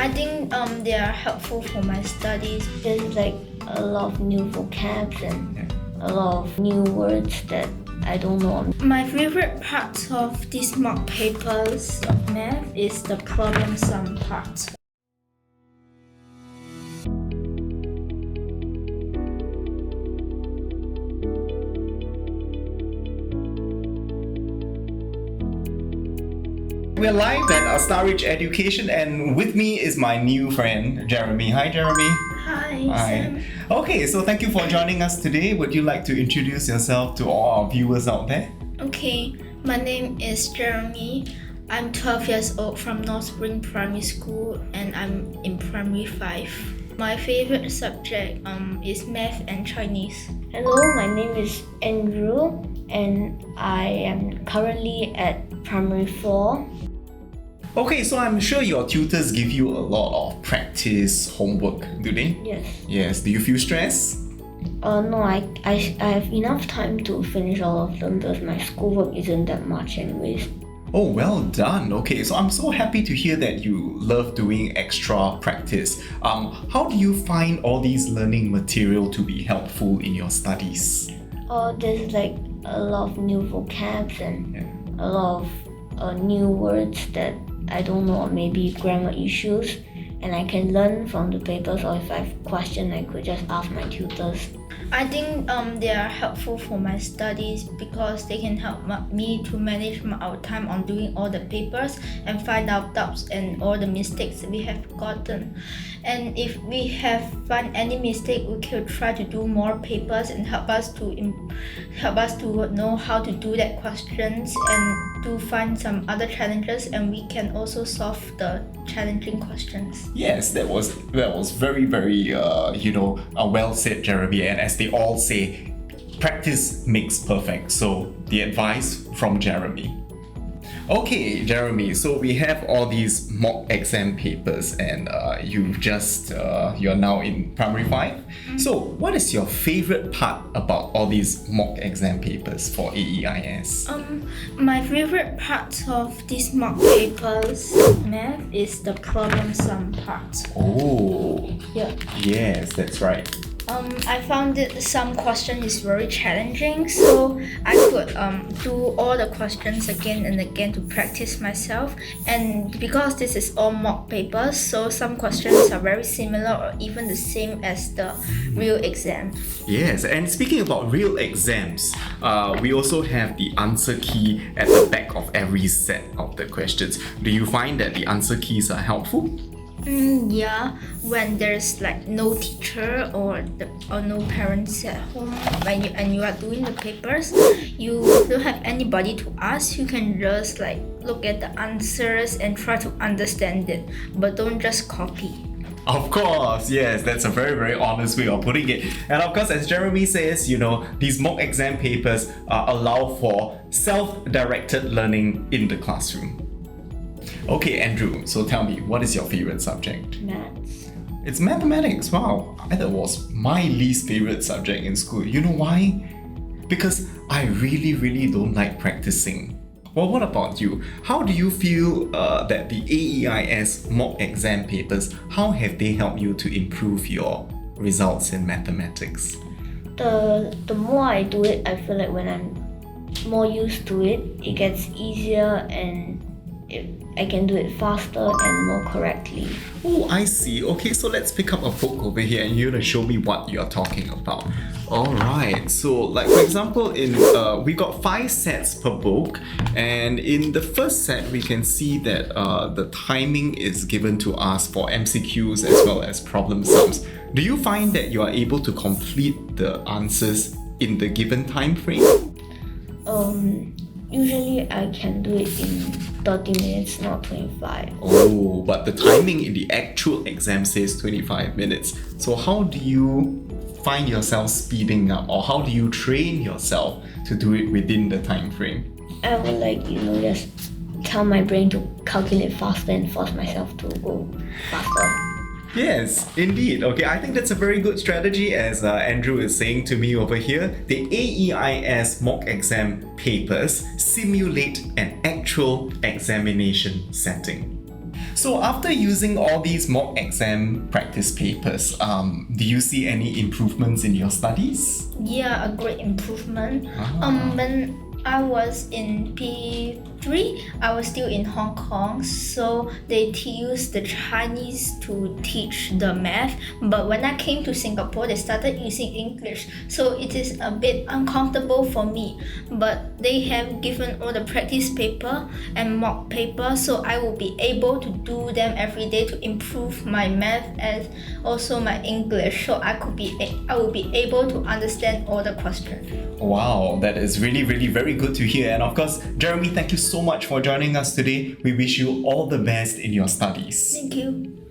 I think they are helpful for my studies. There's like a lot of new vocabs and a lot of new words that I don't know. My favorite part of these mock papers of math is the problem sum part. We're live at Starich Education, and with me is my new friend, Jeremy. Hi, Jeremy. Hi, Sam. Okay, so thank you for joining us today. Would you like to introduce yourself to all our viewers out there? Okay, my name is Jeremy. I'm 12 years old from North Spring Primary School and I'm in Primary 5. My favorite subject is math and Chinese. Hello, my name is Andrew and I am currently at Primary 4. Okay, so I'm sure your tutors give you a lot of practice homework, do they? Yes. Yes. Do you feel stressed? No, I have enough time to finish all of them because my schoolwork isn't that much anyways. Oh, well done. Okay, so I'm so happy to hear that you love doing extra practice. How do you find all these learning material to be helpful in your studies? There's like a lot of new vocabs and a lot of new words that I don't know, maybe grammar issues, and I can learn from the papers, or if I have questions I could just ask my tutors. I think they are helpful for my studies because they can help me to manage our time on doing all the papers and find out doubts and all the mistakes we have gotten. And if we have find any mistake, we can try to do more papers and help us to know how to do that questions and to find some other challenges, and we can also solve the challenging questions. Yes, that was very well said, Jeremy. And as they all say, practice makes perfect. So the advice from Jeremy. Okay, Jeremy, so we have all these mock exam papers and you're now in Primary 5. So what is your favorite part about all these mock exam papers for AEIS? My favorite part of these mock papers of math is the problem sum part. Oh, Yeah. yes, that's right. I found that some question is very challenging, so I could do all the questions again and again to practice myself. And because this is all mock papers, so some questions are very similar or even the same as the real exam. Yes, and speaking about real exams, we also have the answer key at the back of every set of the questions. Do you find that the answer keys are helpful? Yeah, when there's like no teacher or no parents at home and you are doing the papers, you don't have anybody to ask. You can just like look at the answers and try to understand it, but don't just copy. Of course, yes, that's a very, very honest way of putting it. And of course, as Jeremy says, these mock exam papers allow for self-directed learning in the classroom. Okay, Andrew, so tell me, what is your favorite subject? Maths. It's mathematics. Wow, that was my least favorite subject in school. You know why? Because I really, really don't like practicing. Well, what about you? How do you feel that the AEIS mock exam papers, how have they helped you to improve your results in mathematics? The more I do it, I feel like when I'm more used to it, it gets easier and I can do it faster and more correctly. Oh, I see. Okay, so let's pick up a book over here and you're gonna show me what you're talking about. Alright, so like for example, we got 5 sets per book, and in the first set we can see that the timing is given to us for MCQs as well as problem sums. Do you find that you are able to complete the answers in the given time frame? Usually I can do it in 30 minutes, not 25. Oh, but the timing in the actual exam says 25 minutes. So how do you find yourself speeding up, or how do you train yourself to do it within the time frame? I would just tell my brain to calculate faster and force myself to go faster. Yes, indeed. Okay, I think that's a very good strategy, as Andrew is saying to me over here. The AEIS mock exam papers simulate an actual examination setting. So after using all these mock exam practice papers, do you see any improvements in your studies? Yeah, a great improvement. When I was in P3, I was still in Hong Kong, so they use the Chinese to teach the math. But when I came to Singapore, they started using English, so it is a bit uncomfortable for me. But they have given all the practice paper and mock paper, so I will be able to do them every day to improve my math and also my English. So I will be able to understand all the questions. Wow, that is really, really very good to hear. And of course, Jeremy, thank you so much for joining us today. We wish you all the best in your studies. Thank you.